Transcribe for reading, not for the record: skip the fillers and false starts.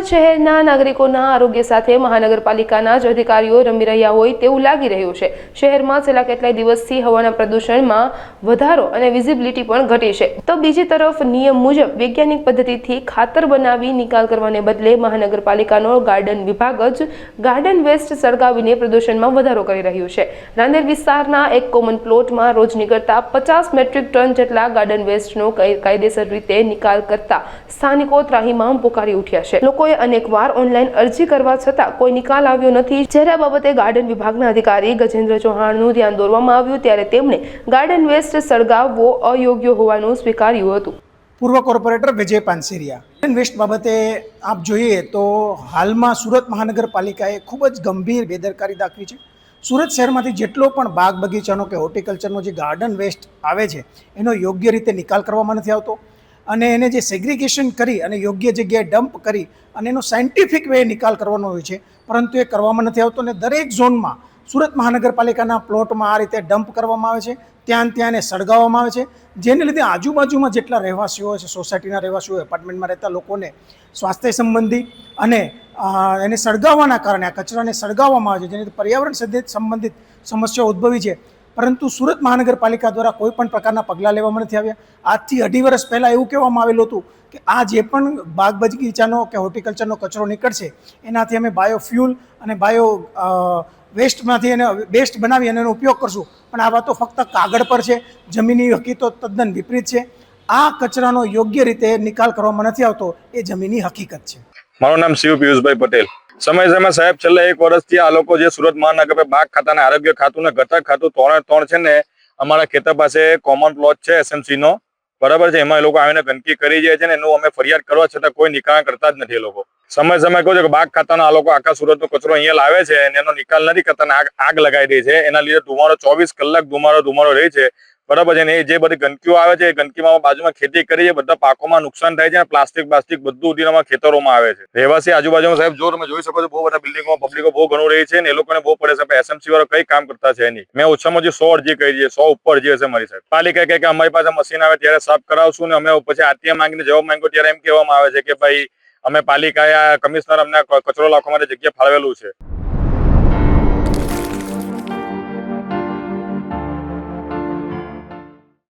સુરત શહેરના નાગરિકોના આરોગ્ય સાથે મહાનગરપાલિકાના જ અધિકારીઓ રમી રહ્યા હોય તેવું લાગી રહ્યું છે। શહેરમાં છેલ્લા કેટલાય દિવસથી હવાના પ્રદૂષણમાં વધારો અને વિઝિબિલિટી પણ ઘટી છે, તો બીજી તરફ નિયમ મુજબ વૈજ્ઞાનિક પદ્ધતિથી ખાતર બનાવી નિકાલ કરવાને બદલે મહાનગરપાલિકાનો ગાર્ડન વિભાગ જ ગાર્ડન વેસ્ટ સળગાવીને પ્રદૂષણમાં વધારો કરી રહ્યું છે। રાંદેર વિસ્તારના એક કોમન પ્લોટમાં રોજ નીકળતા 50 મેટ્રિક ટન જેટલા ગાર્ડન વેસ્ટનો કાયદેસર રીતે નિકાલ કરતા સ્થાનિકો ત્રાહિમામ પોકારી ઉઠ્યા છે। લોકોએ અનેકવાર ઓનલાઈન અરજી કરવા છતાં કોઈ નિકાલ આવ્યો નથી। જ્યારે આ બાબતે ગાર્ડન વિભાગના અધિકારી ગજેન્દ્ર ચૌહાણનું ધ્યાન દોરવામાં આવ્યું ત્યારે તેમણે ગાર્ડન વેસ્ટ સળગાવવો અયોગ્ય હોવાનું સ્વીકાર્યું હતું। પૂર્વ કોર્પોરેટર વિજય પાનસેરિયા ગાર્ડન વેસ્ટ બાબતે આપ જોઈએ તો હાલમાં સુરત મહાનગરપાલિકાએ ખૂબ જ ગંભીર બેદરકારી દાખવી છે। સુરત શહેરમાંથી જેટલો પણ બાગ બગીચાનો કે હોર્ટિકલ્ચરનો જે ગાર્ડન વેસ્ટ આવે છે એનો યોગ્ય રીતે નિકાલ કરવામાં નથી આવતો અને એને જે સેગ્રિગેશન કરી અને યોગ્ય જગ્યાએ ડમ્પ કરી અને એનો સાયન્ટિફિક વે નિકાલ કરવાનો હોય છે, પરંતુ એ કરવામાં નથી આવતો અને દરેક ઝોનમાં સુરત મહાનગરપાલિકાના પ્લોટમાં આ રીતે ડમ્પ કરવામાં આવે છે, ત્યાં એને સળગાવવામાં આવે છે, જેને લીધે આજુબાજુમાં જેટલા રહેવાસીઓ છે, સોસાયટીના રહેવાસીઓ, એપાર્ટમેન્ટમાં રહેતા લોકોને સ્વાસ્થ્ય સંબંધી અને એને સળગાવવાના કારણે આ કચરાને સળગાવવામાં આવે છે, જેને પર્યાવરણ સંબંધિત સમસ્યાઓ ઉદ્ભવી છે, પરંતુ સુરત મહાનગરપાલિકા દ્વારા કોઈ પણ પ્રકારના પગલાં લેવામાં નથી આવ્યા। આજથી 2.5 વર્ષ પહેલાં એવું કહેવામાં આવેલું હતું કે આ જે પણ બાગ બગીચાનો કે હોર્ટિકલ્ચરનો કચરો નીકળશે એનાથી અમે બાયોફ્યુલ અને વેસ્ટમાંથી એને બેસ્ટ બનાવી અને એનો ઉપયોગ કરશું, પણ આ વાતો ફક્ત કાગળ પર છે, જમીની હકીકતો તદ્દન વિપરીત છે। આ કચરાનો યોગ્ય રીતે નિકાલ કરવામાં નથી આવતો એ જમીની હકીકત છે। મારું નામ શિવ પિયુષભાઈ પટેલ। સમય સાહેબ છેલ્લા 1 વર્ષથી આ લોકો જે સુરત મહાનગર બાગ ખાતા ને આરોગ્ય ખાતું ને ગટર ખાતું ત્રણ છે ને અમારા ખેતર પાસે કોમન પ્લોટ છે એસએમસી નો, બરાબર છે, એમાં એ લોકો આવીને ગંદકી કરી જાય છે ને એનું અમે ફરિયાદ કરવા છતાં કોઈ નિકાલ કરતા જ નથી। એ લોકો સમય કહું છે કે બાગ ખાતાનો આ લોકો આખા સુરતનો કચરો અહીંયા લાવે છે અને એનો નિકાલ નથી કરતા ને આગ લગાવી દે છે। એના લીધે ધુમાડો 24 કલાક ધુમાડો રહે છે, બરાબર છે, ને એ જે બધી ગંદકીઓ આવે છે એ ગંદકીમાં બાજુમાં ખેતી કરી છે, બધા પાકોમાં નુકસાન થાય છે, પ્લાસ્ટિક બધું ઉડીને ખેતરોમાં આવે છે। રહેવાસી આજુબાજુમાં સાહેબ જો તમે જોઈ શકો છો બહુ બધા બિલ્ડિંગમાં પબ્લિકો બહુ ઘણું રહી છે ને એ લોકોને બહુ પડે છે, એસએમસી વાળા કઈ કામ કરતા છે નહીં। મેં ઓછામાં ઓછી 100 અરજી કરી છે, 100 ઉપર અરજી હશે મારી સાહેબ। પાલિકા કહે કે અમારી પાસે મશીન આવે ત્યારે સાફ કરાવશું ને અમે પછી આરટીઆઈ માંગીને જવાબ માંગ્યો ત્યારે એમ કહેવામાં આવે છે કે ભાઈ અમે પાલિકાએ કમિશનર અમને કચરો નાખવા માટે જગ્યા ફાળવેલું છે।